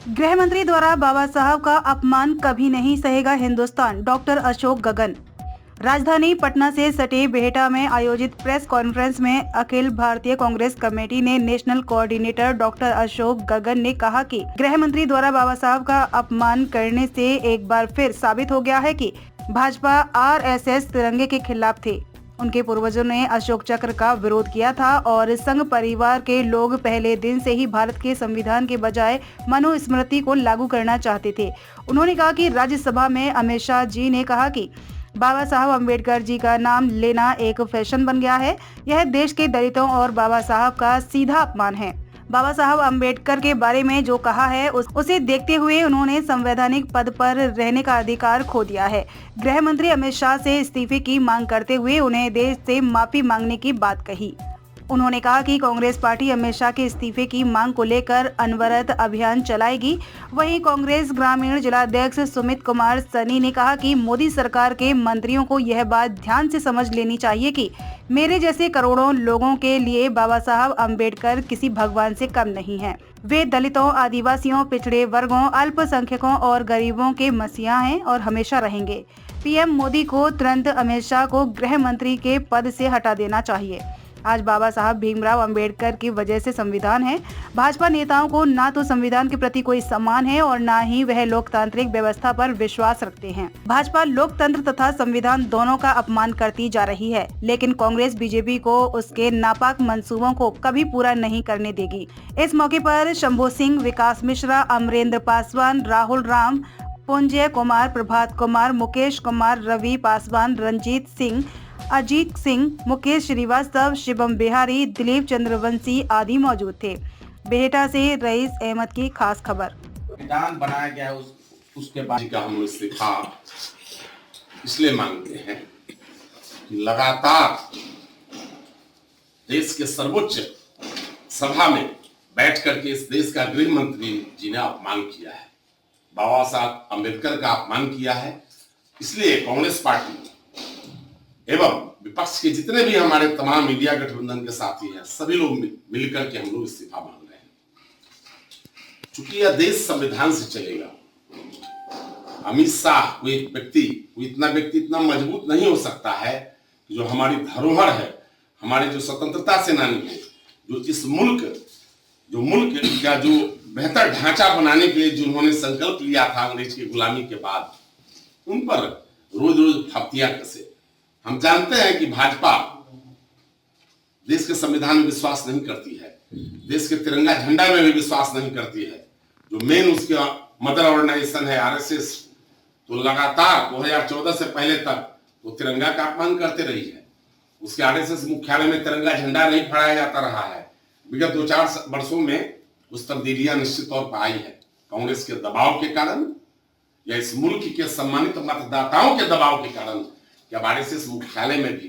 गृह मंत्री द्वारा बाबा साहब का अपमान कभी नहीं सहेगा हिंदुस्तान, डॉक्टर अशोक गगन। राजधानी पटना से सटे बिहटा में आयोजित प्रेस कॉन्फ्रेंस में अखिल भारतीय कांग्रेस कमेटी ने नेशनल कोऑर्डिनेटर डॉक्टर अशोक गगन ने कहा कि गृह मंत्री द्वारा बाबा साहब का अपमान करने से एक बार फिर साबित हो गया है कि भाजपा आरएसएस तिरंगे के खिलाफ थे। उनके पूर्वजों ने अशोक चक्र का विरोध किया था और संघ परिवार के लोग पहले दिन से ही भारत के संविधान के बजाय मनुस्मृति को लागू करना चाहते थे। उन्होंने कहा कि राज्यसभा में अमित शाह जी ने कहा कि बाबा साहब अम्बेडकर जी का नाम लेना एक फैशन बन गया है। यह देश के दलितों और बाबा साहब का सीधा अपमान है। बाबा साहब अम्बेडकर के बारे में जो कहा है उसे देखते हुए उन्होंने संवैधानिक पद पर रहने का अधिकार खो दिया है। गृह मंत्री अमित शाह से इस्तीफे की मांग करते हुए उन्हें देश से माफी मांगने की बात कही। उन्होंने कहा कि कांग्रेस पार्टी अमित शाह के इस्तीफे की मांग को लेकर अनवरत अभियान चलाएगी। वहीं कांग्रेस ग्रामीण जिलाध्यक्ष सुमित कुमार सनी ने कहा कि मोदी सरकार के मंत्रियों को यह बात ध्यान से समझ लेनी चाहिए कि मेरे जैसे करोड़ों लोगों के लिए बाबा साहब अम्बेडकर किसी भगवान से कम नहीं है। वे दलितों, आदिवासियों, पिछड़े वर्गों, अल्पसंख्यकों और गरीबों के मसीहा हैं और हमेशा रहेंगे। पीएम मोदी को तुरंत अमित शाह को गृह मंत्री के पद से हटा देना चाहिए। आज बाबा साहब भीमराव अंबेडकर की वजह से संविधान है। भाजपा नेताओं को ना तो संविधान के प्रति कोई सम्मान है और ना ही वह लोकतांत्रिक व्यवस्था पर विश्वास रखते हैं। भाजपा लोकतंत्र तथा संविधान दोनों का अपमान करती जा रही है, लेकिन कांग्रेस बीजेपी को उसके नापाक मंसूबों को कभी पूरा नहीं करने देगी। इस मौके पर शंभू सिंह, विकास मिश्रा, अमरेंद्र पासवान, राहुल राम, पुंजय कुमार, प्रभात कुमार, मुकेश कुमार, रवि पासवान, रंजीत सिंह, अजीत सिंह, मुकेश श्रीवास्तव, शिवम बिहारी, दिलीप चंद्रवंशी आदि मौजूद थे। बिहटा से रईस अहमद की खास खबर। संविधान बनाया गया है उसके बाद का हम इस्तीफा इसलिए मांगते हैं कि लगातार देश के सर्वोच्च सभा में बैठ करके इस देश का गृह मंत्री जी ने अपमान किया है, बाबा साहब अम्बेडकर का अपमान किया है। इसलिए कांग्रेस पार्टी एवं विपक्ष के जितने भी हमारे तमाम मीडिया गठबंधन के साथी हैं, सभी लोग मिलकर के हम लोग इस्तीफा मांग रहे हैं। चूंकि यह देश संविधान से चलेगा, अमित शाह कोई इतना व्यक्ति इतना मजबूत नहीं हो सकता है कि जो हमारी धरोहर है, हमारे जो स्वतंत्रता सेनानी है, जो इस मुल्क का जो बेहतर ढांचा बनाने के लिए जिन्होंने संकल्प लिया था अंग्रेज की गुलामी के बाद, उन पर रोज रोज हफ्तियां कसे। हम जानते हैं कि भाजपा देश के संविधान में विश्वास नहीं करती है, देश के तिरंगा झंडा में भी विश्वास नहीं करती है। जो मेन उसका मदर ऑर्गेनाइजेशन है आरएसएस, तो लगातार 2014 से पहले तक वो तिरंगा का अपमान करते रही है। उसके आरएसएस मुख्यालय में तिरंगा झंडा नहीं फहराया जाता रहा है। विगत 2-4 वर्षों में उस तब्दीलियां निश्चित तौर पर आई है, कांग्रेस के दबाव के कारण या इस मुल्क के सम्मानित मतदाताओं के दबाव के कारण कि अब आरएसएस मुख्यालय में भी